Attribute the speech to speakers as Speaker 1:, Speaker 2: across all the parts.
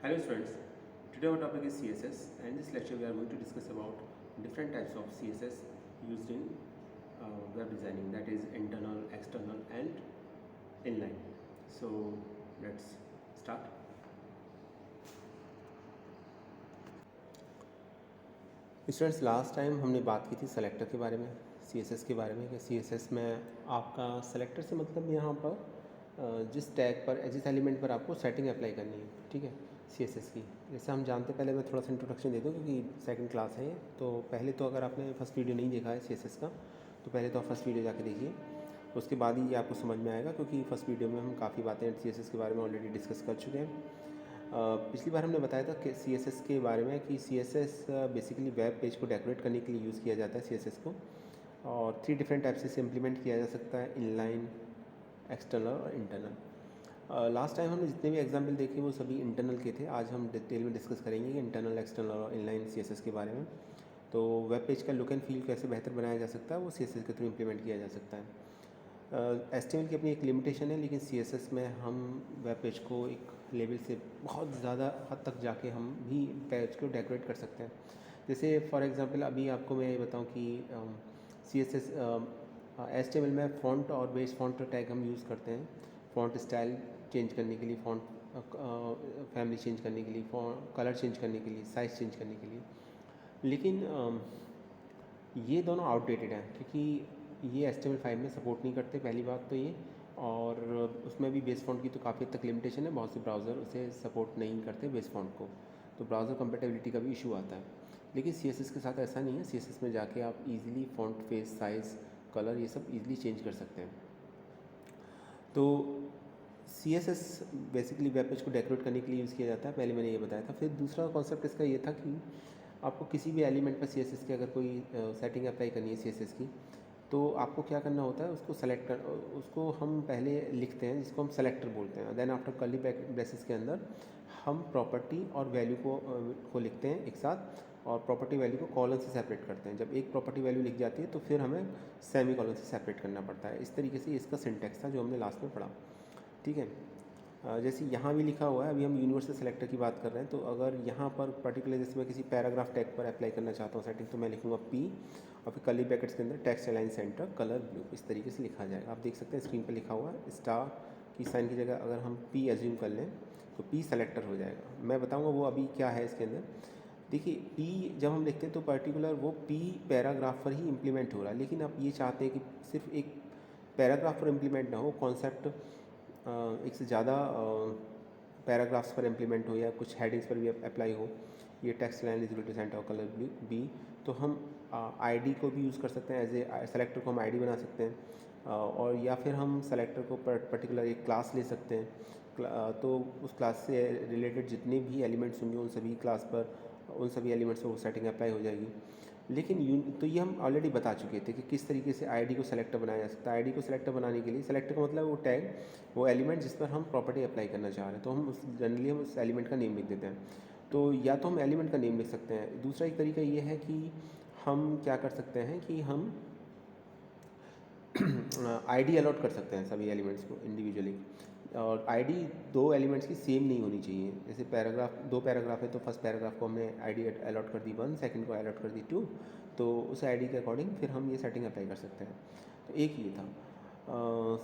Speaker 1: Hello students, today our topic is CSS and in this lecture we are going to discuss about different types of CSS used in web designing, that is internal, external and inline. So let's start. Students last time हमने बात की थी selector के बारे में, CSS के बारे में कि CSS में आपका सेलेक्टर से मतलब यहाँ पर जिस टैग पर जिस एलिमेंट पर आपको सेटिंग अप्लाई करनी है, ठीक है, CSS की। जैसे हम जानते, पहले मैं थोड़ा सा इंट्रोडक्शन दे दूँ क्योंकि सेकंड क्लास है। तो पहले तो अगर आपने फर्स्ट वीडियो नहीं देखा है CSS का, तो पहले तो आप फर्स्ट वीडियो जाके देखिए, उसके बाद ही ये आपको समझ में आएगा, क्योंकि फर्स्ट वीडियो में हम काफ़ी बातें CSS के बारे में ऑलरेडी डिस्कस कर चुके हैं। पिछली बार हमने बताया था कि CSS के बारे में कि CSS बेसिकली वेब पेज को डेकोरेट करने के लिए यूज़ किया जाता है CSS को, और 3 डिफरेंट टाइप से इसे इम्प्लीमेंट किया जा सकता है, इनलाइन, एक्सटर्नल और इंटरनल। लास्ट टाइम हमने जितने भी एग्जाम्पल देखे वो सभी इंटरनल के थे। आज हम डिटेल में डिस्कस करेंगे इंटरनल, एक्सटर्नल और इनलाइन CSS के बारे में। तो वेब पेज का लुक एंड फील कैसे बेहतर बनाया जा सकता है वो CSS के थ्रू इम्प्लीमेंट किया जा सकता है। HTML की अपनी एक लिमिटेशन है, लेकिन CSS में हम वेब पेज को एक लेवल से बहुत ज़्यादा हद तक जाके हम भी पेज को डेकोरेट कर सकते हैं। जैसे फॉर एग्जांपल अभी आपको मैं ये बताऊं कि CSS HTML में फ़ॉन्ट और बेस फ़ॉन्ट टैग हम यूज़ करते हैं फ़ॉन्ट स्टाइल चेंज करने के लिए, फ़ॉन्ट फैमिली चेंज करने के लिए, कलर चेंज करने के लिए, साइज़ चेंज करने के लिए। लेकिन ये दोनों आउटडेटेड हैं क्योंकि ये HTML5 में सपोर्ट नहीं करते, पहली बात तो ये, और उसमें भी बेस फ़ॉन्ट की तो काफ़ी हद तक लिमिटेशन है, बहुत से ब्राउज़र उसे सपोर्ट नहीं करते बेस फ़ॉन्ट को, तो ब्राउज़र कंपेटेबिलिटी का भी इशू आता है। लेकिन CSS के साथ ऐसा नहीं है। CSS में जाके आप easily font, face, size, colour ये सब इजीली चेंज कर सकते हैं। तो CSS बेसिकली वेब पेज को डेकोरेट करने के लिए यूज़ किया जाता है, पहले मैंने ये बताया था। फिर दूसरा कॉन्सेप्ट इसका ये था कि आपको किसी भी एलिमेंट पर CSS की अगर कोई सेटिंग अप्लाई करनी है CSS की, तो आपको क्या करना होता है, उसको सेलेक्ट कर, उसको हम पहले लिखते हैं जिसको हम सेलेक्टर बोलते हैं। देन आफ्टर कर्ली ब्रेसेस के अंदर हम प्रॉपर्टी और वैल्यू को लिखते हैं एक साथ, और प्रॉपर्टी वैल्यू को कॉलन से सेपरेट करते हैं। जब एक प्रॉपर्टी वैल्यू लिख जाती है तो फिर हमें सेमी कॉलन से सेपरेट करना पड़ता है। इस तरीके से इसका सिंटैक्स था जो हमने लास्ट में पढ़ा, ठीक है। जैसे यहाँ भी लिखा हुआ है, अभी हम यूनिवर्सल सेलेक्टर की बात कर रहे हैं, तो अगर यहाँ पर पर्टिकुलर जैसे मैं किसी पैराग्राफ टैग पर अप्लाई करना चाहता हूँ सेटिंग, तो मैं लिखूँगा P और फिर कर्ली ब्रैकेट्स के अंदर text align centre colour blue, इस तरीके से लिखा जाएगा। आप देख सकते हैं स्क्रीन पर लिखा हुआ है, स्टार की साइन की जगह अगर हम P एज्यूम कर लें तो P सेलेक्टर हो जाएगा। मैं बताऊँगा वो अभी क्या है इसके अंदर। देखिए P जब हम लिखते हैं तो पर्टिकुलर वो P पैराग्राफ पर ही इम्प्लीमेंट हो रहा है, लेकिन आप ये चाहते हैं कि सिर्फ एक पैराग्राफ पर इम्प्लीमेंट ना हो, कॉन्सेप्ट एक से ज़्यादा पैराग्राफ्स पर इम्प्लीमेंट हो या कुछ हेडिंग्स पर भी अप्लाई हो। ये text line is equal to centre colour B, तो हम आईडी को भी यूज़ कर सकते हैं, एज ए सेलेक्टर को हम आईडी बना सकते हैं, और या फिर हम सेलेक्टर को पर्टिकुलर एक क्लास ले सकते हैं। तो उस क्लास से रिलेटेड जितने भी एलिमेंट्स होंगे उन सभी क्लास पर, उन सभी एलिमेंट्स पर वो सेटिंग अप्लाई हो जाएगी। लेकिन तो ये हम ऑलरेडी बता चुके थे कि किस तरीके से आईडी को सेलेक्टर बनाया जा सकता है। आईडी को सेलेक्टर बनाने के लिए, सेलेक्टर का मतलब वो टैग, वो एलिमेंट जिस पर हम प्रॉपर्टी अप्लाई करना चाह रहे हैं, तो हम जनरली हम उस एलिमेंट का नेम लिख देते हैं। तो या तो हम एलिमेंट का नेम लिख सकते हैं। दूसरा एक तरीका ये है कि हम क्या कर सकते हैं कि हम आईडी अलॉट कर सकते हैं सभी एलिमेंट्स को इंडिविजुअली, और आईडी दो एलिमेंट्स की सेम नहीं होनी चाहिए। जैसे पैराग्राफ, दो पैराग्राफ है तो फर्स्ट पैराग्राफ को हमने आईडी अलॉट कर दी 1, सेकंड को अलॉट कर दी 2, तो उस आईडी के अकॉर्डिंग फिर हम ये सेटिंग अप्लाई कर सकते हैं। तो एक ये था।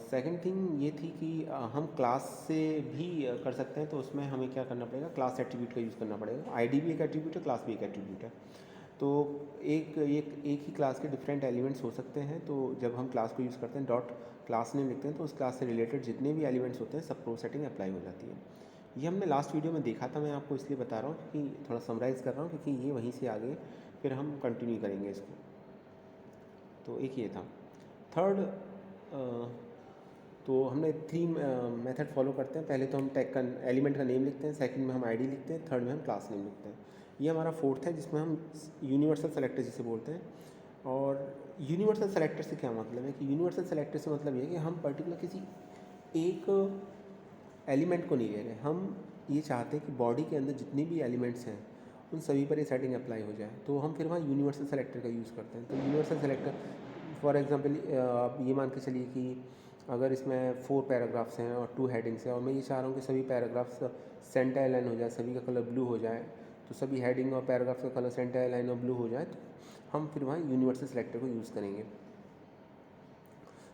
Speaker 1: सेकंड थिंग ये थी कि हम क्लास से भी कर सकते हैं, तो उसमें हमें क्या करना पड़ेगा, क्लास एट्रीब्यूट का यूज़ करना पड़ेगा। आईडी भी एक एट्रीब्यूट है, क्लास भी एक एट्रीब्यूट है, तो एक ही क्लास के डिफरेंट एलिमेंट्स हो सकते हैं। तो जब हम क्लास को यूज़ करते हैं, डॉट क्लास नेम लिखते हैं, तो उस क्लास से रिलेटेड जितने भी एलिमेंट्स होते हैं सब प्रो सेटिंग अप्लाई हो जाती है। ये हमने लास्ट वीडियो में देखा था, मैं आपको इसलिए बता रहा हूँ कि थोड़ा समराइज़ कर रहा हूँ, क्योंकि ये वहीं से आगे फिर हम कंटिन्यू करेंगे इसको। तो एक ये था। थर्ड, तो हमने 3 मेथड फॉलो करते हैं। पहले तो हम टैग का एलिमेंट का नेम लिखते हैं, सेकंड में हम आईडी लिखते हैं, थर्ड में हम क्लास नेम लिखते हैं। ये हमारा फोर्थ है, जिसमें हम यूनिवर्सल सेलेक्टर जिसे बोलते हैं। और यूनिवर्सल सेलेक्टर से क्या मतलब है कि यूनिवर्सल सेलेक्टर से मतलब ये है कि हम पर्टिकुलर किसी एक एलिमेंट को नहीं ले रहे, हम ये चाहते हैं कि बॉडी के अंदर जितने भी एलिमेंट्स हैं उन सभी पर ये सेटिंग अप्लाई हो जाए, तो हम फिर वहाँ यूनिवर्सल सेलेक्टर का यूज़ करते हैं। तो यूनिवर्सल सेलेक्टर फॉर एग्जांपल आप ये मान के चलिए कि अगर इसमें 4 पैराग्राफ्स हैं और 2 हेडिंग्स हैं और मैं ये चाह रहा हूँ कि सभी पैराग्राफ्स सेंटर अलाइन हो जाए, सभी का कलर ब्लू हो जाए, तो सभी हेडिंग और पैराग्राफ्स का कलर सेंटर अलाइन और ब्लू हो जाए, तो हम फिर वहाँ यूनिवर्सल सेलेक्टर को यूज़ करेंगे.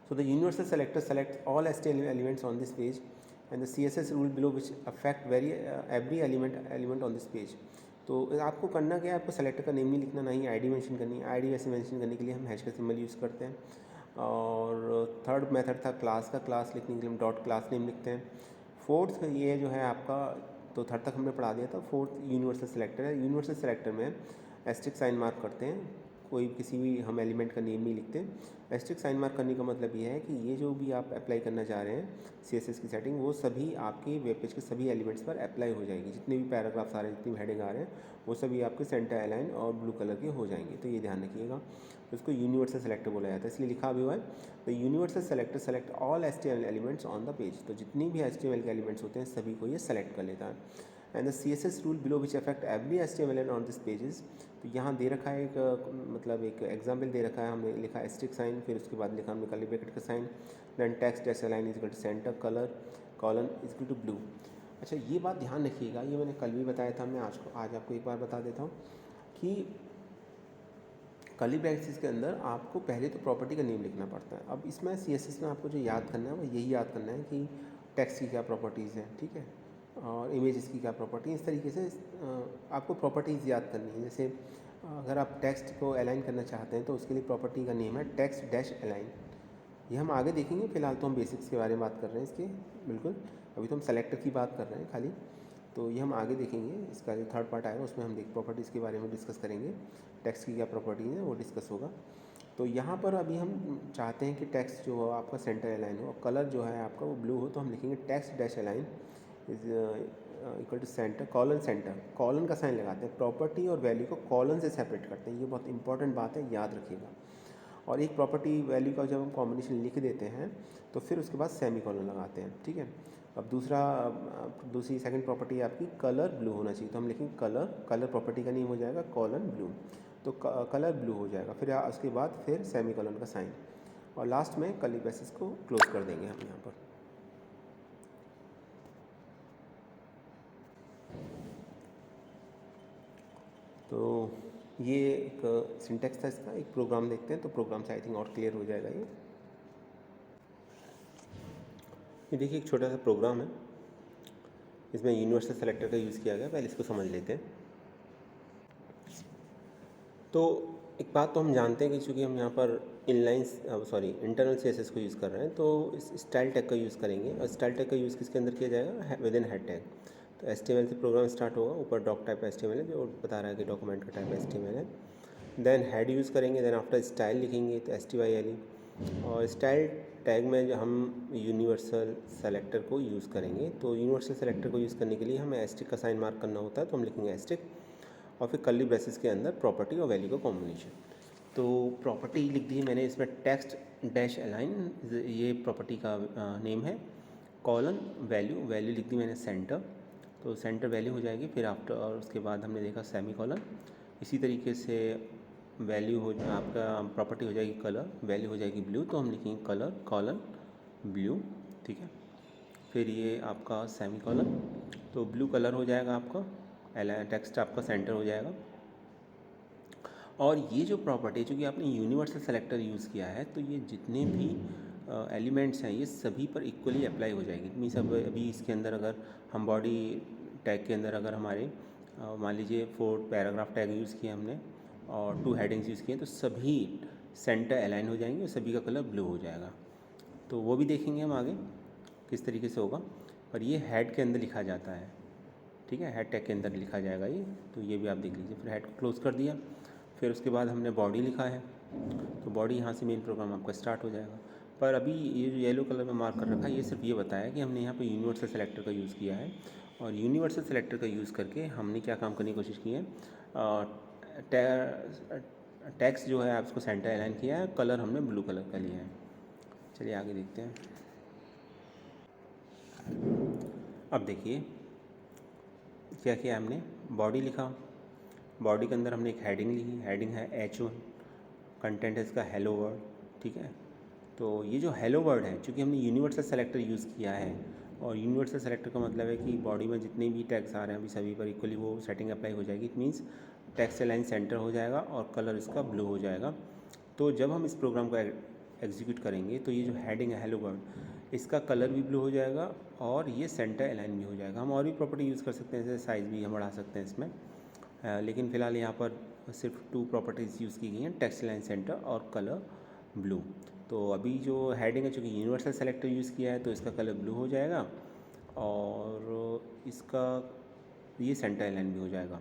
Speaker 1: So the universal selector selects all HTML elements on this page and the CSS rule below which affect every element on this page. तो आपको करना क्या है, आपको सेलेक्टर का नेम नहीं लिखना, ना ही आईडी मेंशन करनी है. आईडी वैसे मेंशन करने के लिए हम हैश का सिंबल यूज़ करते हैं. और थर्ड मेथड था क्लास का. क्लास लिखने के लिए हम डॉट क्लास नेम लिखते हैं. फोर्थ ये जो है आपका, तो थर्ड तक हमने पढ़ा दिया था. फोर्थ यूनिवर्सल सेलेक्टर है. यूनिवर्सल सेलेक्टर में एस्ट्रिक साइन मार्क करते हैं, कोई किसी भी हम एलिमेंट का नेम नहीं लिखते. एस्ट्रिक साइन मार्क करने का मतलब ये है कि ये जो भी आप अप्लाई करना चाह रहे हैं CSS की सेटिंग, वो सभी आपके वेब पेज के सभी एलिमेंट्स पर अप्लाई हो जाएगी. जितने भी पैराग्राफ्स आ रहे हैं, जितनी भी हेडिंग आ रहे हैं, वो सभी आपके सेंटर अलाइन और ब्लू कलर के हो जाएंगे. तो ये ध्यान रखिएगा. तो इसको यूनिवर्सल सेलेक्टर बोला जाता है, इसलिए लिखा भी हुआ है the universal selector select all HTML elements on the page. तो जितनी भी HTML के एलिमेंट्स होते हैं सभी को ये सेलेक्ट कर लेता है. And the CSS rule below which affect every HTML and on this pages. तो यहाँ दे रखा है एक मतलब एक एग्जाम्पल दे रखा है. हमने लिखा एस्ट्रिक साइन, फिर उसके बाद लिखा हमने कर्ली ब्रैकेट का sign, then text dash align is equal to centre colour colon is equal to blue. अच्छा, ये बात ध्यान रखिएगा, ये मैंने कल भी बताया था, मैं आज आपको एक बार बता देता हूँ कि कर्ली ब्रैकेट्स के अंदर आपको पहले तो प्रॉपर्टी का नेम लिखना पड़ता है. अब इसमें CSS में आपको जो याद करना है वो यही याद करना है कि टेक्स्ट की क्या प्रॉपर्टीज़ हैं, ठीक है, और इमेजेस की क्या प्रॉपर्टी. इस तरीके से आपको प्रॉपर्टीज़ याद करनी है. जैसे अगर आप टेक्स्ट को अलाइन करना चाहते हैं तो उसके लिए प्रॉपर्टी का नेम है टेक्स्ट डैश अलाइन. ये हम आगे देखेंगे, फिलहाल तो हम बेसिक्स के बारे में बात कर रहे हैं इसके. बिल्कुल, अभी तो हम सेलेक्टर की बात कर रहे हैं खाली, तो ये हम आगे देखेंगे. इसका जो थर्ड पार्ट आएगा उसमें हम प्रॉपर्टीज़ के बारे में डिस्कस करेंगे. टेक्स्ट की क्या प्रॉपर्टीज़ है वो डिस्कस होगा. तो यहाँ पर अभी हम चाहते हैं कि टेक्स्ट जो हो आपका सेंटर अलाइन हो और कलर जो है आपका वो ब्लू हो, तो हम लिखेंगे text dash align is equal to centre colon. Centre colon का साइन लगाते हैं. प्रॉपर्टी और वैल्यू को कॉलन से सेपरेट करते हैं. ये बहुत इंपॉर्टेंट बात है, याद रखिएगा. और एक प्रॉपर्टी वैल्यू का जब हम कॉम्बिनेशन लिख देते हैं तो फिर उसके बाद सेमी कॉलन लगाते हैं, ठीक है. अब दूसरी सेकंड प्रॉपर्टी आपकी कलर ब्लू होना चाहिए, तो हम लिखेंगे कलर प्रॉपर्टी का नेम हो जाएगा कॉलन ब्लू, तो कलर ब्लू हो जाएगा. फिर उसके बाद फिर सेमी कॉलन का साइन, और लास्ट में कर्ली ब्रेसेस को क्लोज कर देंगे हम यहाँ पर. तो ये एक सिंटेक्स था इसका. एक प्रोग्राम देखते हैं, तो प्रोग्राम से आई थिंक और क्लियर हो जाएगा. ये देखिए एक छोटा सा प्रोग्राम है, इसमें यूनिवर्सल सेलेक्टर का यूज़ किया गया. पहले इसको समझ लेते हैं. तो एक बात तो हम जानते हैं कि चूँकि हम यहाँ पर इंटरनल CSS को यूज़ कर रहे हैं, तो इस स्टाइल टैग का यूज़ करेंगे. और स्टाइल टैग का यूज़ किसके अंदर किया जाएगा, विद इन हेड टैग. तो HTML से प्रोग्राम स्टार्ट होगा. ऊपर डॉक टाइप HTML है जो बता रहा है कि डॉक्यूमेंट का टाइप HTML है. देन हेड यूज़ करेंगे, देन आफ्टर स्टाइल लिखेंगे तो STYLE. और स्टाइल टैग में जो हम यूनिवर्सल सेलेक्टर को यूज़ करेंगे, तो यूनिवर्सल सेलेक्टर को यूज़ करने के लिए हमें एस्ट्रिक का साइन मार्क करना होता है, तो हम लिखेंगे एस्ट्रिक और फिर कर्ली ब्रेसेस के अंदर प्रॉपर्टी और वैल्यू का कॉम्बिनेशन. तो प्रॉपर्टी लिख दी मैंने इसमें टेक्स्ट डैश अलाइन, ये प्रॉपर्टी का नेम है. कॉलन वैल्यू लिख दी मैंने सेंटर, तो सेंटर वैल्यू हो जाएगी. फिर आफ्टर और उसके बाद हमने देखा सेमी कॉलन. इसी तरीके से वैल्यू हो आपका प्रॉपर्टी हो जाएगी कलर, वैल्यू हो जाएगी ब्लू, तो हम लिखेंगे कलर कॉलन ब्लू, ठीक है. फिर ये आपका सेमी कॉलन, तो ब्लू कलर हो जाएगा आपका, टेक्स्ट आपका सेंटर हो जाएगा. और ये जो प्रॉपर्टी है, चूँकि आपने यूनिवर्सल सेलेक्टर यूज़ किया है, तो ये जितने भी एलिमेंट्स हैं ये सभी पर इक्वली अप्लाई हो जाएगी. मीन्स अभी इसके अंदर अगर हम बॉडी टैग के अंदर अगर हमारे मान लीजिए 4 पैराग्राफ टैग यूज़ किए हमने और 2 हेडिंग्स यूज़ किए, तो सभी सेंटर अलाइन हो जाएंगे और सभी का कलर ब्लू हो जाएगा. तो वो भी देखेंगे हम आगे किस तरीके से होगा. पर ये हेड के अंदर लिखा जाता है, ठीक है, हेड टैग के अंदर लिखा जाएगा ये. तो ये भी आप देख लीजिए. फिर हेड को क्लोज कर दिया. फिर उसके बाद हमने बॉडी लिखा है, तो बॉडी यहाँ से मेन प्रोग्राम आपका स्टार्ट हो जाएगा. पर अभी ये जो येलो कलर में मार्क कर रखा है, ये सिर्फ ये बताया कि हमने यहाँ पे यूनिवर्सल सेलेक्टर का यूज़ किया है. और यूनिवर्सल सेलेक्टर का यूज़ करके हमने क्या काम करने की कोशिश की है, टेक्स्ट जो है आप उसको सेंटर अलाइन किया है, कलर हमने ब्लू कलर का लिया है. चलिए आगे देखते हैं. अब देखिए क्या किया हमने, बॉडी लिखा, बॉडी के अंदर हमने एक हेडिंग लिखी. हेडिंग है H1, कंटेंट है इसका हेलो वर्ल्ड, ठीक है. तो ये जो हेलो वर्ड है, चूँकि हमने यूनिवर्सल सेलेक्टर यूज़ किया है, और यूनिवर्सल सेलेक्टर का मतलब है कि बॉडी में जितने भी टैग्स आ रहे हैं अभी सभी पर इक्वली वो सेटिंग अप्लाई हो जाएगी। It means text align centre हो जाएगा और कलर इसका ब्लू हो जाएगा। तो जब हम इस प्रोग्राम को एग्जीक्यूट करेंगे तो ये जो हेडिंग है हेलो वर्ड, इसका कलर भी ब्लू हो जाएगा और ये सेंटर अलाइन भी हो जाएगा। हम और भी प्रॉपर्टी यूज़ कर सकते हैं, जैसे साइज़ भी हम बढ़ा सकते हैं इसमें, लेकिन फ़िलहाल यहाँ पर सिर्फ 2 प्रॉपर्टीज़ यूज़ की गई हैं, टेक्स्ट अलाइन सेंटर और कलर ब्लू। तो अभी जो हेडिंग है, चूँकि यूनिवर्सल सेलेक्टर यूज़ किया है तो इसका कलर ब्लू हो जाएगा और इसका ये सेंटर अलाइन भी हो जाएगा।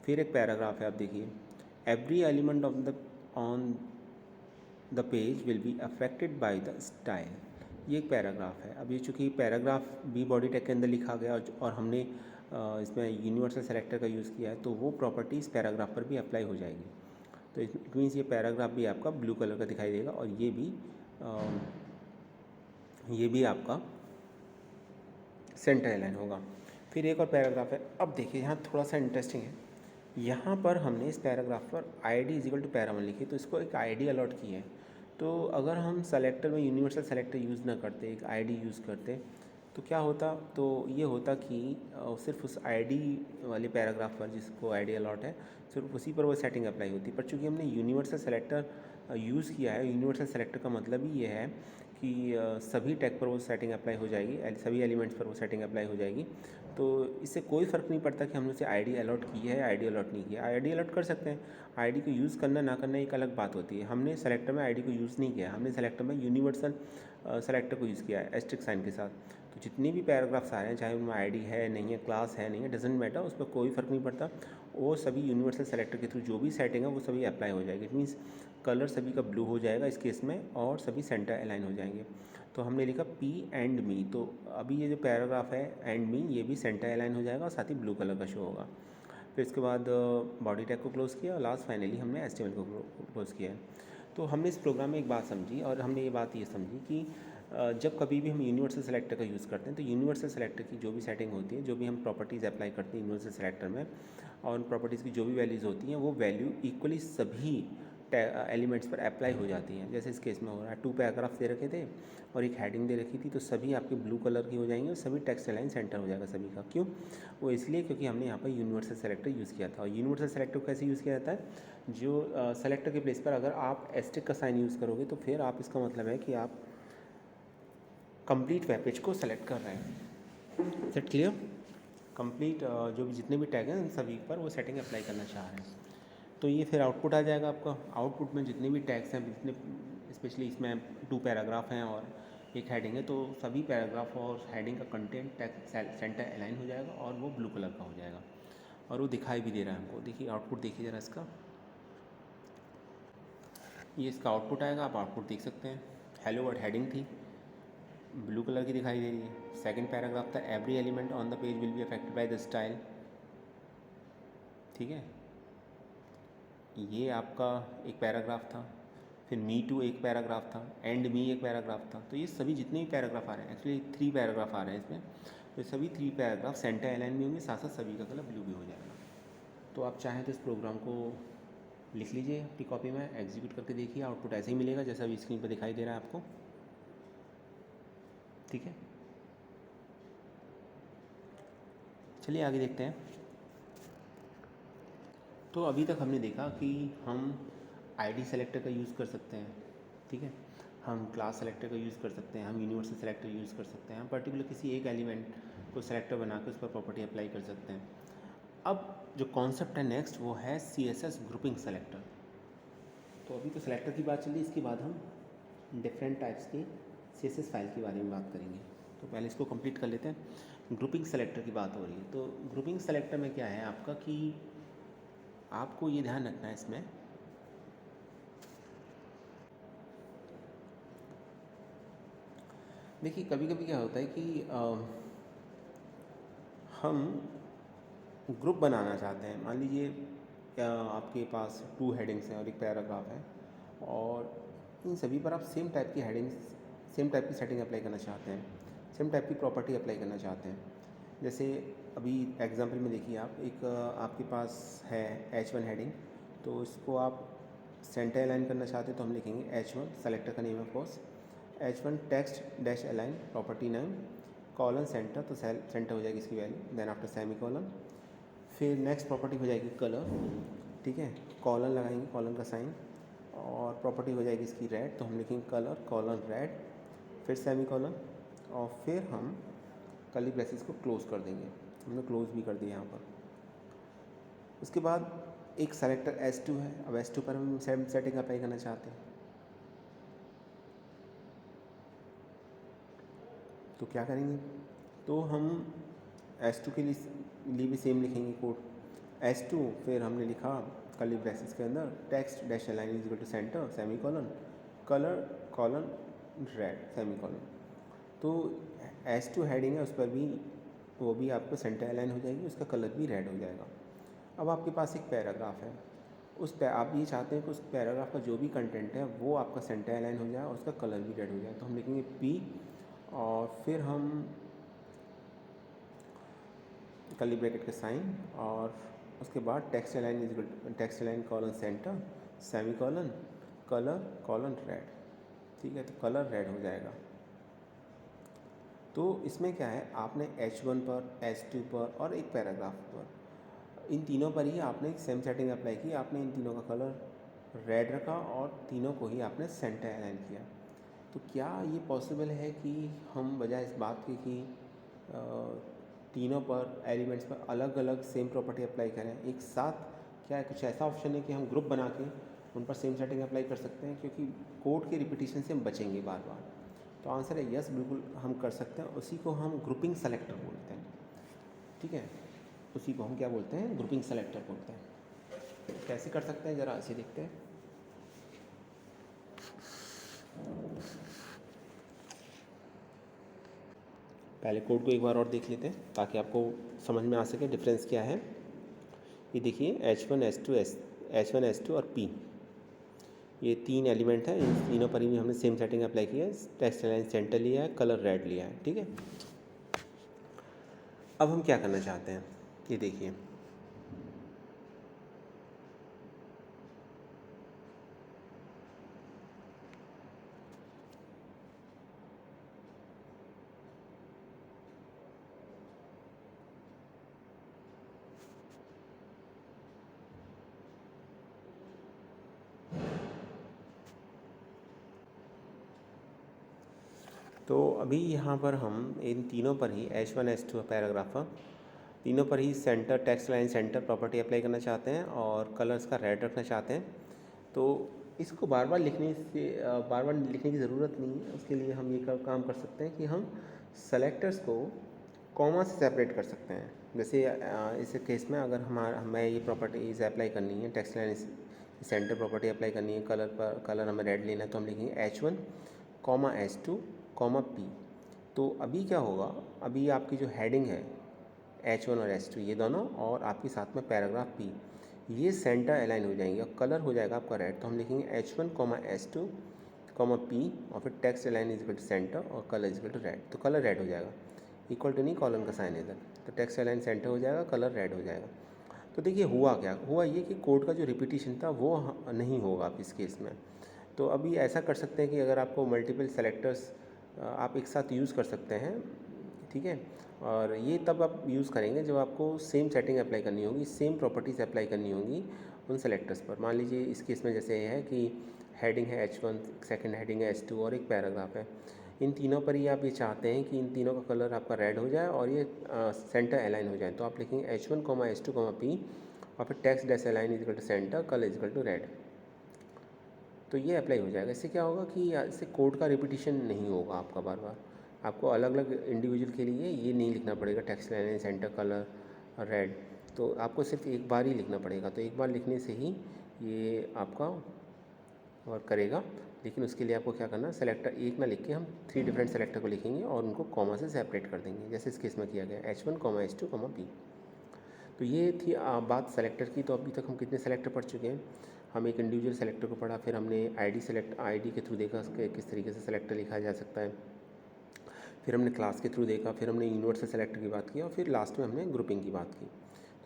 Speaker 1: फिर एक पैराग्राफ है, आप देखिए, every element of the on the page will be affected by the style. ये एक पैराग्राफ है। अब ये चूँकि पैराग्राफ भी बॉडी टैग के अंदर लिखा गया और हमने इसमें यूनिवर्सल सेलेक्टर का यूज़ किया है, तो वो प्रॉपर्टी इस पैराग्राफ पर भी अप्लाई हो जाएगी। तो इट मीन्स ये पैराग्राफ भी आपका ब्लू कलर का दिखाई देगा और ये भी आपका सेंटर अलाइन होगा। फिर एक और पैराग्राफ है। अब देखिए यहाँ थोड़ा सा इंटरेस्टिंग है, यहाँ पर हमने इस पैराग्राफ पर ID इक्वल टू पैरा 1 लिखी, तो इसको एक ID अलॉट की है। तो अगर हम सेलेक्टर में यूनिवर्सल सेलेक्टर यूज़ ना करते, एक ID यूज़ करते, तो क्या होता, तो ये होता कि सिर्फ उस ID वाले पैराग्राफ पर जिसको ID अलॉट है सिर्फ उसी पर वो सेटिंग अप्लाई होती। पर चूँकि हमने यूनिवर्सल सेलेक्टर यूज़ किया है, यूनिवर्सल सेलेक्टर का मतलब ही ये है कि सभी टैग पर वो सेटिंग अप्लाई हो जाएगी, सभी एलिमेंट्स पर वो सेटिंग अप्लाई हो जाएगी। तो इससे कोई फ़र्क नहीं पड़ता कि हमने उसे ID अलॉट की है, ID अलॉट नहीं किया। ID अलॉट कर सकते हैं, ID को यूज़ करना ना करना एक अलग बात होती है। हमने सेलेक्टर में ID को यूज़ नहीं किया, हमने सेलेक्टर में यूनिवर्सल सेलेक्टर को यूज़ किया है एस्ट्रिक साइन के साथ। तो जितने भी पैराग्राफ्स आ रहे हैं, चाहे उनमें ID है नहीं है, क्लास है नहीं है, डजेंट मैटर, उस पर कोई फ़र्क नहीं पड़ता। वो सभी यूनिवर्सल सेलेक्टर के थ्रू जो भी सेटिंग है वो सभी अप्लाई हो जाएगी। इट मीन्स कलर सभी का ब्लू हो जाएगा इस केस में और सभी सेंटर अलाइन हो जाएंगे। तो हमने लिखा P एंड मी, तो अभी ये जो पैराग्राफ है एंड मी, ये भी सेंटर अलाइन हो जाएगा और साथ ही ब्लू कलर का शो होगा। फिर इसके बाद बॉडी टैग को क्लोज़ किया और लास्ट फाइनली हमने HTML को क्लोज़ किया है। तो हमने इस प्रोग्राम में एक बात समझी, और हमने ये बात ये समझी कि जब कभी भी हम यूनिवर्सल सेलेक्टर का यूज़ करते हैं तो यूनिवर्सल सेलेक्टर की जो भी सेटिंग होती है, जो भी हम प्रॉपर्टीज़ अप्लाई करते हैं यूनिवर्सल सेलेक्टर में, और उन प्रॉपर्टीज़ की जो भी वैल्यूज़ होती हैं वो वैल्यू इक्वली सभी एलिमेंट्स पर अप्लाई हो जाती हैं। जैसे इस केस में हो रहा है, 2 पैराग्राफ दे रखे थे और एक हेडिंग दे रखी थी, तो सभी आपके ब्लू कलर की हो जाएंगे और सभी टेक्स्ट अलाइन सेंटर हो जाएगा सभी का। क्यों? वो इसलिए क्योंकि हमने यहाँ पर यूनिवर्सल सेलेक्टर यूज़ किया था। और यूनिवर्सल सेलेक्टर को कैसे यूज़ किया जाता है, जो सेलेक्टर के प्लेस पर अगर आप एस्ट्रिक का साइन यूज़ करोगे तो फिर आप, इसका मतलब है कि आप कंप्लीट वेब पेज को सेलेक्ट कर रहे हैं। Set clear? कंप्लीट जो भी जितने भी टैग हैं उन सभी पर वो सेटिंग अप्लाई करना चाह रहे हैं। तो ये फिर आउटपुट आ जाएगा आपका। आउटपुट में जितने भी टैग्स हैं, जितने स्पेशली इसमें 2 पैराग्राफ हैं और एक हेडिंग है, तो सभी पैराग्राफ और हेडिंग का कंटेंट टैग सेंटर अलाइन हो जाएगा और वो ब्लू कलर का हो जाएगा और वो दिखाई भी दे रहा है हमको। देखिए आउटपुट देखिए ज़रा इसका, ये इसका आउटपुट आएगा, आप आउटपुट देख सकते हैं। हेलो वर्ड हेडिंग थी, ब्लू कलर की दिखाई दे रही है। सेकंड पैराग्राफ था, every element on the page will be affected by the style. ठीक है, ये आपका एक पैराग्राफ था। फिर मी टू एक पैराग्राफ था, एंड मी एक पैराग्राफ था। तो ये सभी जितने भी पैराग्राफ आ रहे हैं, एक्चुअली 3 पैराग्राफ आ रहे हैं इसमें, तो सभी 3 पैराग्राफ सेंटर अलाइन भी होंगे, साथ साथ सभी का कलर ब्लू भी हो जाएगा। तो आप चाहें तो इस प्रोग्राम को लिख लीजिए अपनी कॉपी में, एग्जीक्यूट करके देखिए, आउटपुट ऐसे ही मिलेगा जैसा अभी स्क्रीन पर दिखाई दे रहा है आपको। ठीक है, चलिए आगे देखते हैं। तो अभी तक हमने देखा कि हम ID सेलेक्टर का यूज़ कर सकते हैं, ठीक है, हम क्लास सेलेक्टर का यूज़ कर सकते हैं, हम यूनिवर्सल सेलेक्टर यूज़ कर सकते हैं, हम पर्टिकुलर किसी एक एलिमेंट को सेलेक्टर बना कर उस पर प्रॉपर्टी अप्लाई कर सकते हैं। अब जो कॉन्सेप्ट है नेक्स्ट वो है CSS ग्रुपिंग सेलेक्टर। तो अभी तो सेलेक्टर की बात चल रही है, इसके बाद हम डिफरेंट टाइप्स की CSS फाइल के बारे में बात करेंगे। तो पहले इसको कंप्लीट कर लेते हैं। ग्रुपिंग सेलेक्टर की बात हो रही है, तो ग्रुपिंग सेलेक्टर में क्या है आपका कि आपको ये ध्यान रखना है इसमें, देखिए कभी कभी क्या होता है कि हम ग्रुप बनाना चाहते हैं। मान लीजिए आपके पास 2 हेडिंग्स हैं और एक पैराग्राफ है, और इन सभी पर आप सेम टाइप की हेडिंग्स, सेम टाइप की सेटिंग अप्लाई करना चाहते हैं, सेम टाइप की प्रॉपर्टी अप्लाई करना चाहते हैं। जैसे अभी एग्जांपल में देखिए, आप एक आपके पास है H1 हेडिंग, तो इसको आप सेंटर अलाइन करना चाहते हैं, तो हम लिखेंगे H1, सेलेक्टर का नेम है course, H1 text dash align property name colon centre, तो सेंटर हो जाएगी इसकी value, then after semicolon. फिर नेक्स्ट प्रॉपर्टी हो जाएगी कलर, ठीक है, कॉलन लगाएंगे, कॉलन का साइन, और प्रॉपर्टी हो जाएगी इसकी रेड, तो हम लिखेंगे कलर कॉलन रेड, फिर सेमी कॉलन, और फिर हम कर्ली ब्रेसेस को क्लोज कर देंगे। हमने क्लोज भी कर दिया यहाँ पर। उसके बाद एक सेलेक्टर S2 है। अब S2 पर हम सेटिंग अप्लाई करना चाहते हैं, तो क्या करेंगे, तो हम S2 के लिए भी सेम लिखेंगे कोड S2, फिर हमने लिखा कर्ली ब्रेसेस के अंदर text dash align is equal to centre semicolon colour colon red semicolon. तो S2 हेडिंग है, उस पर भी वो भी आपको सेंटर अलाइन हो जाएगी, उसका कलर भी रेड हो जाएगा। अब आपके पास एक पैराग्राफ है, आप ये चाहते हैं कि उस पैराग्राफ का जो भी कंटेंट है वो आपका सेंटर अलाइन हो जाए और उसका कलर भी रेड हो जाए, तो हम लिखेंगे P, और फिर हम कर्ली ब्रैकेट का साइन, और उसके बाद text align is equal to text align colon centre semicolon colour colon red, ठीक है, तो कलर रेड हो जाएगा। तो इसमें क्या है, आपने H1 पर, S2 पर और एक पैराग्राफ पर, इन तीनों पर ही आपने सेम सेटिंग अप्लाई की, आपने इन तीनों का कलर रेड रखा और तीनों को ही आपने सेंटर अलाइन किया। तो क्या ये पॉसिबल है कि हम बजाय इस बात की कि तीनों पर एलिमेंट्स पर अलग अलग सेम प्रॉपर्टी अप्लाई करें, एक साथ क्या है, कुछ ऐसा ऑप्शन है कि हम ग्रुप बना के उन पर सेम सेटिंग अप्लाई कर सकते हैं, क्योंकि कोड के रिपीटिशन से हम बचेंगे बार बार। तो आंसर है यस, बिल्कुल हम कर सकते हैं। उसी को हम ग्रुपिंग सेलेक्टर बोलते हैं, ठीक है, उसी को हम क्या बोलते हैं, ग्रुपिंग सेलेक्टर बोलते हैं। कैसे कर सकते हैं, ज़रा ऐसे देखते हैं। पहले कोड को एक बार और देख लेते हैं ताकि आपको समझ में आ सके डिफरेंस क्या है। ये देखिए H1 S2 और P, ये तीन एलिमेंट हैं, इन तीनों पर भी हमने सेम सेटिंग अप्लाई किया है, टेक्स्ट अलाइन सेंटर लिया है, कलर रेड लिया है, ठीक है। अब हम क्या करना चाहते हैं, ये देखिए, तो अभी यहाँ पर हम इन तीनों पर ही H1 S2 पैराग्राफ, तीनों पर ही center text line center property apply करना चाहते हैं और कलर्स का रेड रखना चाहते हैं। तो इसको बार बार लिखने की ज़रूरत नहीं है। उसके लिए हम ये काम कर सकते हैं कि हम सेलेक्टर्स को कॉमा से सेपरेट कर सकते हैं। जैसे इस केस में अगर हमें ये प्रॉपर्टीज अप्लाई करनी है, text line center property apply करनी है, कलर हमें रेड लेना है, तो हम लिखेंगे H1 S2 P। तो अभी क्या होगा, अभी आपकी जो हेडिंग है H1 और S2 ये दोनों, और आपके साथ में पैराग्राफ P, ये सेंटर अलाइन हो जाएंगे और कलर हो जाएगा आपका रेड। तो हम लिखेंगे H1 S2 P, और फिर text align is equal to center और color is equal to red, तो कलर रेड हो जाएगा। इक्वल टू नहीं, कॉलन का साइन इधर, तो टेक्स्ट अलाइन सेंटर हो जाएगा, कलर रेड हो जाएगा। तो देखिए हुआ क्या, हुआ ये कि कोड का जो रिपीटिशन था वो नहीं होगा आप इस केस में। तो अभी ऐसा कर सकते हैं कि अगर आपको मल्टीपल सेलेक्टर्स आप एक साथ यूज़ कर सकते हैं, ठीक है, और ये तब आप यूज़ करेंगे जब आपको सेम सेटिंग अप्लाई करनी होगी, सेम प्रॉपर्टीज़ अप्लाई करनी होगी उन सेलेक्टर्स पर। मान लीजिए इस केस में जैसे है कि हेडिंग है H1, सेकंड हेडिंग है S2 और एक पैराग्राफ है, इन तीनों पर ही आप ये चाहते हैं कि इन तीनों का कलर आपका रेड हो जाए और ये सेंटर अलाइन हो जाए, तो आप लिखेंगे H1 S2 P, और फिर text dash align is equal to centre, colour is equal to red. तो ये अप्लाई हो जाएगा। इससे क्या होगा कि इससे कोड का रिपीटिशन नहीं होगा आपका बार बार, आपको अलग अलग इंडिविजुअल के लिए ये नहीं लिखना पड़ेगा text line centre colour red, तो आपको सिर्फ एक बार ही लिखना पड़ेगा। तो एक बार लिखने से ही ये आपका वर्क करेगा, लेकिन उसके लिए आपको क्या करना, सेलेक्टर एक ना लिख के हम 3 डिफरेंट सेलेक्टर को लिखेंगे और उनको कॉमा से सेपरेट कर देंगे, जैसे इस केस में किया गया H1 S2 P। तो ये थी बात सेलेक्टर की। तो अभी तक हम कितने सेलेक्टर पढ़ चुके हैं, हम एक इंडिविजुअल सेलेक्टर को पढ़ा, फिर हमने आईडी के थ्रू देखा किस तरीके से सेलेक्टर लिखा जा सकता है, फिर हमने क्लास के थ्रू देखा, फिर हमने यूनिवर्सल सेलेक्टर की बात की, और फिर लास्ट में हमने ग्रुपिंग की बात की।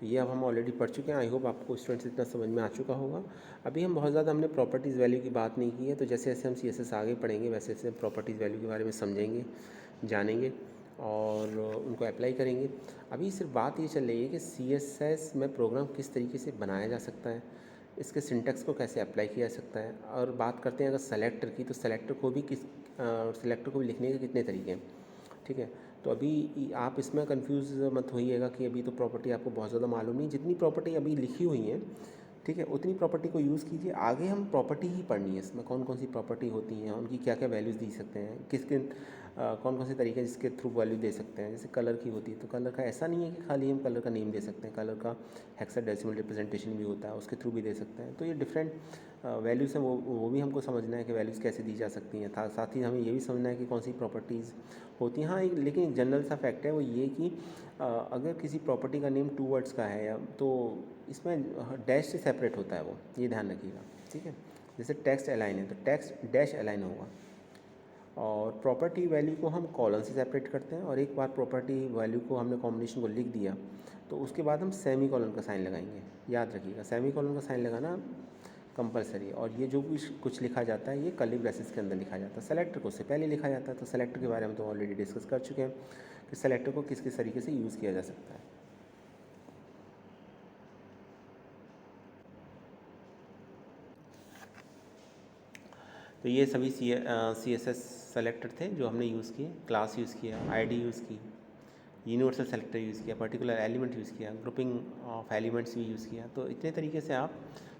Speaker 1: तो ये अब हम ऑलरेडी पढ़ चुके हैं। आई होप आपको स्टूडेंट्स इतना समझ में आ चुका होगा। अभी हम बहुत ज़्यादा हमने प्रॉपर्टीज़ वैल्यू की बात नहीं की है, तो जैसे जैसे हम CSS आगे पढ़ेंगे वैसे वैसे प्रॉपर्टीज़ वैल्यू के बारे में समझेंगे, जानेंगे और उनको अप्लाई करेंगे। अभी सिर्फ बात ये चल रही है कि CSS में प्रोग्राम किस तरीके से बनाया जा सकता है, इसके सिंटैक्स को कैसे अप्लाई किया जा सकता है। और बात करते हैं अगर सेलेक्टर की, तो सेलेक्टर को भी लिखने के कितने तरीके हैं, ठीक है। तो अभी आप इसमें कंफ्यूज मत होइएगा कि अभी तो प्रॉपर्टी आपको बहुत ज़्यादा मालूम नहीं। जितनी प्रॉपर्टी अभी लिखी हुई हैं, ठीक है, उतनी प्रॉपर्टी को यूज़ कीजिए। आगे हम प्रॉपर्टी ही पढ़नी है, इसमें कौन कौन सी प्रॉपर्टी होती हैं, उनकी क्या क्या वैल्यूज़ दे सकते हैं, कौन कौन से तरीके जिसके थ्रू वैल्यू दे सकते हैं। जैसे कलर की होती है, तो कलर का ऐसा नहीं है कि खाली हम कलर का नेम दे सकते हैं, कलर का हेक्साडेसिमल रिप्रेजेंटेशन भी होता है, उसके थ्रू भी दे सकते हैं। तो ये डिफरेंट वैल्यूज़ हैं, वो भी हमको समझना है कि वैल्यूज़ कैसे दी जा सकती हैं। साथ ही हमें ये भी समझना है कि कौन सी प्रॉपर्टीज़ होती हैं। हाँ, लेकिन एक जनरल सा फैक्ट है, वो ये कि अगर किसी प्रॉपर्टी का नेम 2 वर्ड्स का है या तो इसमें डैश से सेपरेट होता है, वो ये ध्यान रखिएगा, ठीक है। जैसे टेक्स्ट अलाइन है तो टेक्स्ट डैश अलाइन होगा। और प्रॉपर्टी वैल्यू को हम कॉलन से सेपरेट करते हैं, और एक बार प्रॉपर्टी वैल्यू को हमने कॉम्बिनेशन को लिख दिया तो उसके बाद हम सेमी कॉलन का साइन लगाएंगे। याद रखिएगा, सेमी कॉलन का साइन लगाना कंपलसरी। और ये जो भी कुछ लिखा जाता है ये कर्ली ब्रेसेस के अंदर लिखा जाता है। सेलेक्टर को उससे पहले लिखा जाता है। तो सेलेक्टर के बारे में तो ऑलरेडी डिस्कस कर चुके हैं कि सेलेक्टर को किस किस तरीके से यूज़ किया जा सकता है। तो ये सभी CSS सेलेक्टर थे जो हमने यूज़ किए। क्लास यूज़ किया, ID यूज़ की, यूनिवर्सल सेलेक्टर यूज़ किया, पर्टिकुलर एलिमेंट यूज़ किया, ग्रुपिंग ऑफ एलिमेंट्स भी यूज़ किया। तो इतने तरीके से आप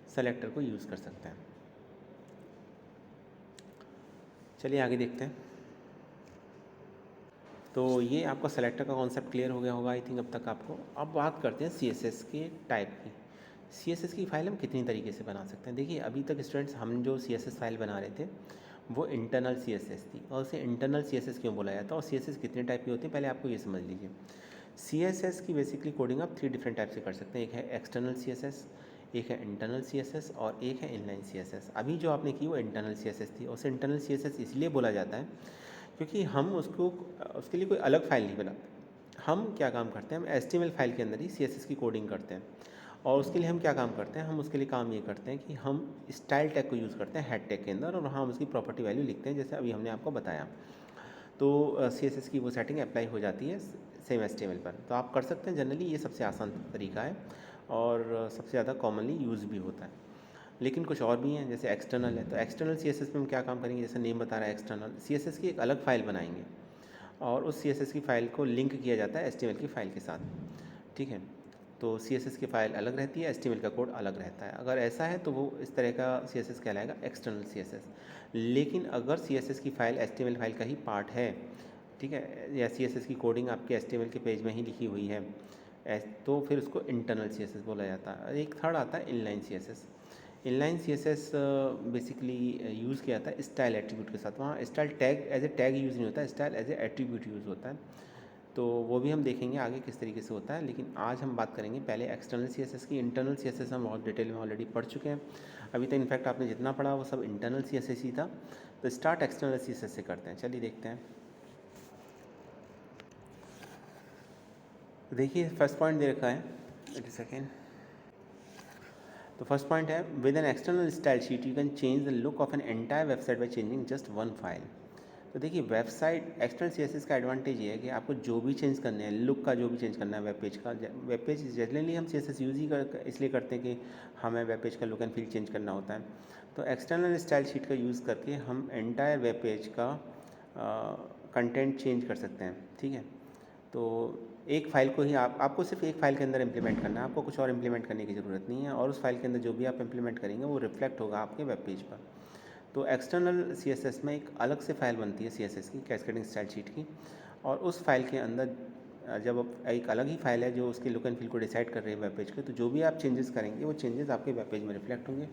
Speaker 1: सेलेक्टर को यूज़ कर सकते हैं। चलिए आगे देखते हैं। तो ये आपका सेलेक्टर का कॉन्सेप्ट क्लियर हो गया होगा आई थिंक अब तक आपको। अब बात करते हैं CSS के टाइप की। CSS की फ़ाइल हम कितनी तरीके से बना सकते हैं। देखिए अभी तक स्टूडेंट्स हम जो CSS फाइल बना रहे थे वो इंटरनल CSS थी, और उसे इंटरनल CSS क्यों बोला जाता है और CSS कितने टाइप की होती है पहले आपको ये समझ लीजिए। CSS की बेसिकली कोडिंग आप 3 डिफरेंट टाइप से कर सकते हैं। एक है एक्सटर्नल CSS, एक है इंटरनल CSS और एक है इनलाइन CSS। अभी जो आपने की वो इंटरनल CSS थी, और उसे इंटरनल CSS इसलिए बोला जाता है क्योंकि हम उसके लिए कोई अलग फ़ाइल नहीं बनाते। हम क्या काम करते हैं, हम HTML फाइल के अंदर ही CSS की कोडिंग करते हैं। और उसके लिए हम क्या काम करते हैं, हम उसके लिए काम ये करते हैं कि हम स्टाइल टैग को यूज़ करते हैं हेड टैग के अंदर, और वहाँ हम उसकी प्रॉपर्टी वैल्यू लिखते हैं जैसे अभी हमने आपको बताया। तो CSS की वो सेटिंग अप्लाई हो जाती है सेम HTML पर। तो आप कर सकते हैं, जनरली ये सबसे आसान तरीका है और सबसे ज़्यादा कॉमनली यूज़ भी होता है। लेकिन कुछ और भी हैं, जैसे एक्सटर्नल है। तो एक्सटर्नल CSS में हम क्या काम करेंगे, जैसे नेम बता रहा है एक्सटर्नल CSS की एक अलग फ़ाइल बनाएंगे, और उस CSS की फ़ाइल को लिंक किया जाता है HTML की फ़ाइल के साथ, ठीक है। तो CSS की फ़ाइल अलग रहती है, HTML का कोड अलग रहता है। अगर ऐसा है तो वो इस तरह का CSS कहलाएगा एक्सटर्नल CSS। लेकिन अगर CSS की फ़ाइल HTML फाइल का ही पार्ट है, ठीक है, या CSS की कोडिंग आपके HTML के पेज में ही लिखी हुई है, तो फिर उसको इंटरनल CSS बोला जाता है। एक थर्ड आता है inline CSS। Inline CSS basically use किया जाता है स्टाइल एट्रीब्यूट के साथ। वहाँ style tag as a tag use नहीं होता, style as a attribute use होता है। तो वो भी हम देखेंगे आगे किस तरीके से होता है, लेकिन आज हम बात करेंगे पहले एक्सटर्नल CSS की। इंटरनल CSS हम बहुत डिटेल में ऑलरेडी पढ़ चुके हैं। अभी तक इनफैक्ट आपने जितना पढ़ा वो सब इंटरनल CSS ही था। तो स्टार्ट एक्सटर्नल CSS से करते हैं, चलिए देखते हैं। देखिए फर्स्ट पॉइंट दे रखा है, वेट अ सेकेंड। तो फर्स्ट पॉइंट है, with an external style sheet you can change the look of an entire website by changing just one file. तो देखिए वेबसाइट एक्सटर्नल CSS का एडवांटेज ये है कि आपको जो भी चेंज करना है, लुक का जो भी चेंज करना है वेब पेज का, वेब पेज जनरली हम CSS यूज़ ही इसलिए करते हैं कि हमें वेब पेज का लुक एंड फील चेंज करना होता है। तो एक्सटर्नल स्टाइल शीट का यूज़ करके हम एंटायर वेब पेज का कंटेंट चेंज कर सकते हैं, ठीक है। तो एक फ़ाइल को ही आपको सिर्फ एक फ़ाइल के अंदर इम्प्लीमेंट करना है, आपको कुछ और इम्प्लीमेंट करने की ज़रूरत नहीं है, और उस फाइल के अंदर जो भी आप इम्प्लीमेंट करेंगे वो रिफ्लेक्ट होगा आपके वेब पेज पर। तो एक्सटर्नल CSS में एक अलग से फ़ाइल बनती है CSS की, कैस्केडिंग स्टाइल शीट की, और उस फाइल के अंदर जब एक अलग ही फाइल है जो उसके लुक एंड फील को डिसाइड कर रही है वेब पेज के, तो जो भी आप चेंजेस करेंगे वो चेंजेस आपके वेब पेज में रिफ्लेक्ट होंगे।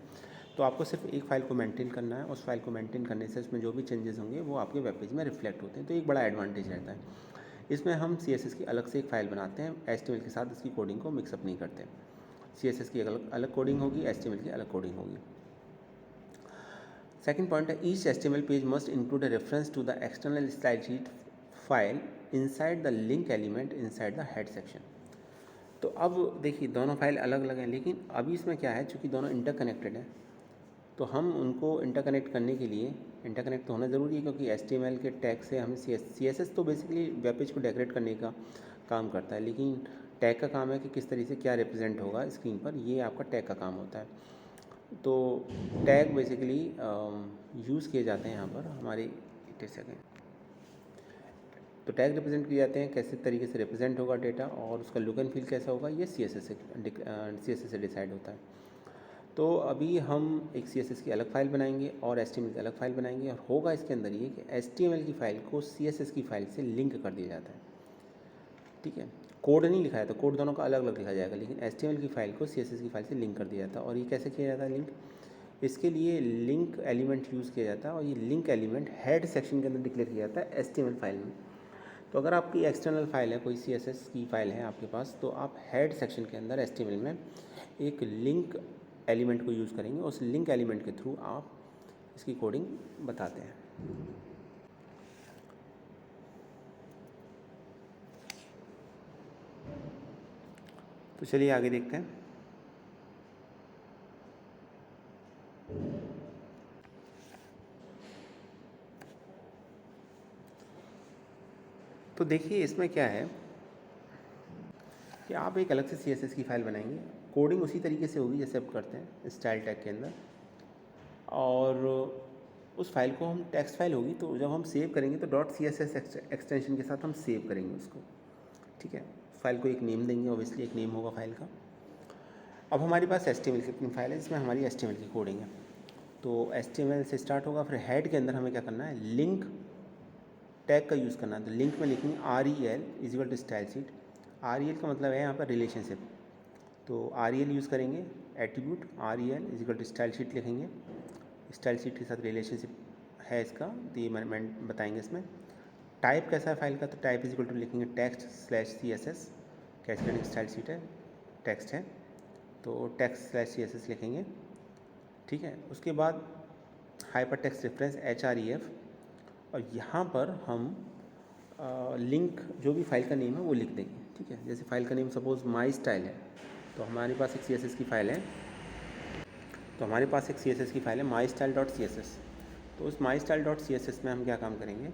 Speaker 1: तो आपको सिर्फ एक फ़ाइल को मेंटेन करना है, उस फाइल को मेंटेन करने से उसमें जो भी चेंजेस होंगे वो आपके वेब पेज में रिफ्लेक्ट होते हैं। तो एक बड़ा एडवांटेज रहता है। इसमें हम CSS की अलग से एक फ़ाइल बनाते हैं, HTML के साथ इसकी कोडिंग को मिक्सअप नहीं करते। CSS की अलग अलग कोडिंग होगी, HTML की अलग कोडिंग होगी। सेकंड पॉइंट है, each HTML page must include a reference to the external style sheet file inside the link element inside the head section. तो अब देखिए दोनों फाइल अलग अलग हैं, लेकिन अभी इसमें क्या है, चूँकि दोनों इंटरकनेक्टेड हैं तो हम उनको इंटरकनेक्ट करने के लिए, इंटरकनेक्ट तो होना ज़रूरी है क्योंकि HTML के टैग से हमें CSS तो बेसिकली वेब पेज को डेकोरेट करने का काम करता है, लेकिन टैग का काम है कि किस तरीके से क्या रिप्रेजेंट होगा स्क्रीन पर, ये आपका टैग का काम होता है। तो टैग बेसिकली यूज़ किए जाते हैं यहाँ पर हमारे, एक सेकेंड, तो टैग रिप्रेजेंट किए जाते हैं, कैसे तरीके से रिप्रेजेंट होगा डेटा और उसका लुक एंड फील कैसा होगा, ये CSS से डिसाइड होता है। तो अभी हम एक CSS की अलग फाइल बनाएंगे और HTML की अलग फाइल बनाएंगे, और होगा इसके अंदर ये कि HTML की फ़ाइल को CSS की फ़ाइल से लिंक कर दिया जाता है, ठीक है। कोड नहीं लिखा है तो कोड दोनों का अलग अलग लिखा जाएगा, लेकिन HTML की फ़ाइल को CSS की फ़ाइल से लिंक कर दिया जाता है। और ये कैसे किया जाता है लिंक, इसके लिए लिंक एलिमेंट यूज़ किया जाता है, और ये लिंक एलिमेंट हेड सेक्शन के अंदर डिक्लेयर किया जाता है HTML फाइल में। तो अगर आपकी एक्सटर्नल फाइल है, कोई CSS की फ़ाइल है आपके पास, तो आप हेड सेक्शन के अंदर HTML में एक लिंक एलिमेंट को यूज़ करेंगे, उस लिंक एलिमेंट के थ्रू आप इसकी कोडिंग बताते हैं। तो चलिए आगे देखते हैं। तो देखिए इसमें क्या है कि आप एक अलग से CSS की फ़ाइल बनाएंगे, कोडिंग उसी तरीके से होगी जैसे आप करते हैं स्टाइल टैग के अंदर, और उस फाइल को हम टेक्स्ट फाइल होगी, तो जब हम सेव करेंगे तो .css एक्सटेंशन के साथ हम सेव करेंगे उसको, ठीक है। फाइल को एक नेम देंगे, ऑब्वियसली एक नेम होगा फाइल का। अब हमारे पास HTML की अपनी फाइल है जिसमें हमारी HTML की कोडिंग है, तो HTML से स्टार्ट होगा, फिर हेड के अंदर हमें क्या करना है, लिंक टैग का यूज़ करना है। तो लिंक में लिखेंगे REL equal to style sheet. REL का मतलब है यहाँ पर रिलेशनशिप, तो REL यूज़ करेंगे, attribute REL equal to style sheet लिखेंगे, स्टाइल शीट के साथ रिलेशनशिप है इसका, तो ये मैं बताएंगे इसमें। टाइप कैसा है फाइल का, तो टाइप इक्वल टू लिखेंगे text/CSS, कैसे स्टाइल शीट है, टेक्स्ट है तो text/CSS लिखेंगे, ठीक है। उसके बाद हाइपर टेक्स्ट रेफरेंस HREF, और यहाँ पर हम लिंक जो भी फाइल का नेम है वो लिख देंगे, ठीक है। जैसे फाइल का नेम सपोज माई स्टाइल है, तो हमारे पास एक CSS की फ़ाइल है, तो हमारे पास एक CSS की फ़ाइल है mystyle.css। तो उस mystyle.css में हम क्या काम करेंगे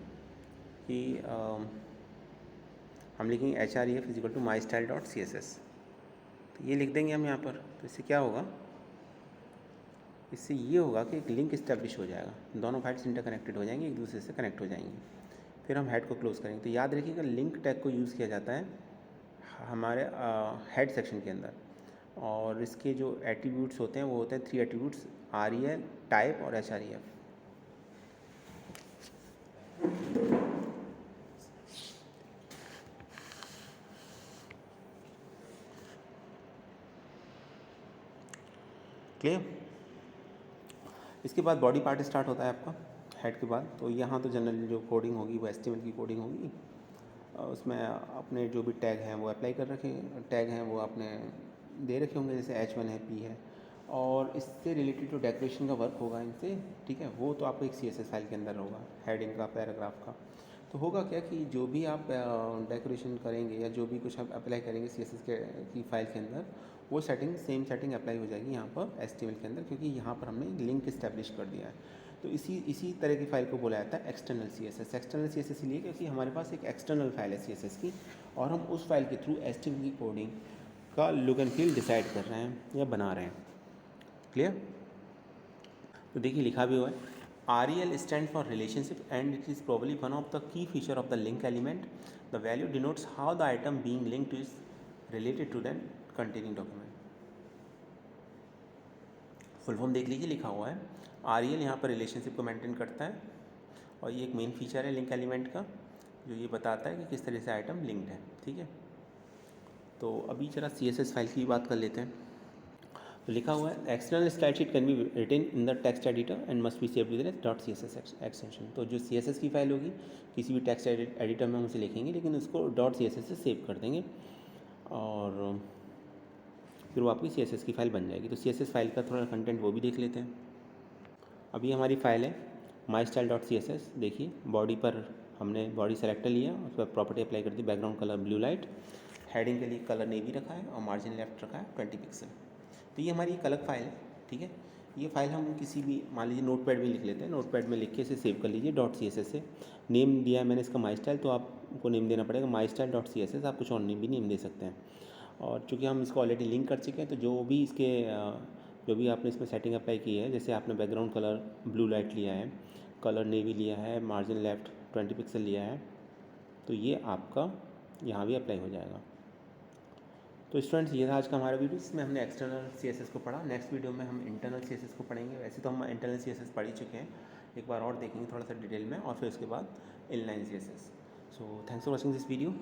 Speaker 1: कि हम लिखेंगे HREF इक्वल टू mystyle.css, तो ये लिख देंगे हम यहाँ पर। तो इससे क्या होगा, इससे ये होगा कि एक लिंक इस्टेब्लिश हो जाएगा, दोनों फाइल्स इंटरकनेक्टेड हो जाएंगी, एक दूसरे से कनेक्ट हो जाएंगी। फिर हम हेड को क्लोज़ करेंगे। तो याद रखिएगा लिंक टैग को यूज़ किया जाता है हमारे हेड सेक्शन के अंदर, और इसके जो एट्रीब्यूट्स होते हैं वो होते हैं 3 एट्रीब्यूट्स, REL, टाइप और HREF। क्लियर। इसके बाद बॉडी पार्ट स्टार्ट होता है आपका हेड के बाद। तो यहाँ तो जनरली जो कोडिंग होगी वो HTML की कोडिंग होगी, उसमें अपने जो भी टैग हैं वो अप्लाई कर रखे, टैग हैं वो आपने दे रखे होंगे, जैसे H1 है, P है, और इससे रिलेटेड जो डेकोरेशन का वर्क होगा इनसे, ठीक है, वो तो आपको एक CSS फाइल के अंदर होगा, हेडिंग का, पैराग्राफ का। तो होगा क्या कि जो भी आप डेकोरेशन करेंगे या जो भी कुछ आप अप्लाई करेंगे CSS की फ़ाइल के अंदर, वो सेटिंग सेम सेटिंग अप्लाई हो जाएगी यहाँ पर HTML के अंदर, क्योंकि यहाँ पर हमने लिंक इस्टेब्लिश कर दिया है। तो इसी तरह की फ़ाइल को बोला जाता है एक्सटर्नल CSS। एक्सटर्नल CSS इसलिए क्योंकि हमारे पास एक एक्सटर्नल फाइल है CSS की, और हम उस फाइल के थ्रू HTML की कोडिंग का लुक एंड फील डिसाइड कर रहे हैं या बना रहे हैं। क्लियर। तो देखिए लिखा भी हुआ है, REL stand for relationship and it is probably one of the key feature of the link element. The value denotes how the item being linked is related to than containing document. Full form देख लीजिए, लिखा हुआ है REL यहाँ पर relationship को maintain करता है, और ये एक मेन फीचर है लिंक एलिमेंट का, जो ये बताता है कि किस तरह से आइटम लिंक्ड है, ठीक है। तो अभी जरा CSS फाइल की बात कर लेते हैं। तो लिखा हुआ है external style sheet can be written in the text editor and must be saved with .css extension. तो जो CSS की फाइल होगी किसी भी टेक्स्ट एडिटर में हम उसे लिखेंगे, लेकिन उसको .css से सेव कर देंगे, और फिर वो आपकी CSS की फ़ाइल बन जाएगी। तो CSS फाइल का थोड़ा कंटेंट वो भी देख लेते हैं। अभी हमारी फ़ाइल है mystyle.css। देखिए बॉडी पर हमने बॉडी सेलेक्टर लिया, उस पर प्रॉपर्टी अप्लाई कर दी, background color blue light, heading के लिए कलर नेवी रखा है और मार्जिन लेफ्ट रखा है 20 पिक्सल। तो ये हमारी एक अलग फाइल है, ठीक है। ये फाइल हम किसी भी, मान लीजिए नोटपैड में लिख लेते हैं, नोटपैड में लिख के इसे सेव कर लीजिए .css से। नेम दिया है मैंने इसका माई स्टाइल, तो आपको नेम देना पड़ेगा माई स्टाइल .css, आप कुछ और नेम भी नेम दे सकते हैं। और चूँकि हम इसको ऑलरेडी लिंक कर चुके हैं, तो जो भी आपने इसमें सेटिंग अप्लाई की है, जैसे आपने बैकग्राउंड कलर ब्लू लाइट लिया है, कलर नेवी लिया है, मार्जिन लेफ्ट 20 पिक्सल लिया है, तो ये आपका यहाँ भी अप्लाई हो जाएगा। तो स्टूडेंट्स, ये था आज का हमारा वीडियो, इसमें हमने एक्सटर्नल CSS को पढ़ा। नेक्स्ट वीडियो में हम इंटरनल CSS को पढ़ेंगे। वैसे तो हम इंटरनल CSS पढ़ ही चुके हैं, एक बार और देखेंगे थोड़ा सा डिटेल में, और फिर उसके बाद inline CSS। So thanks for watching this video.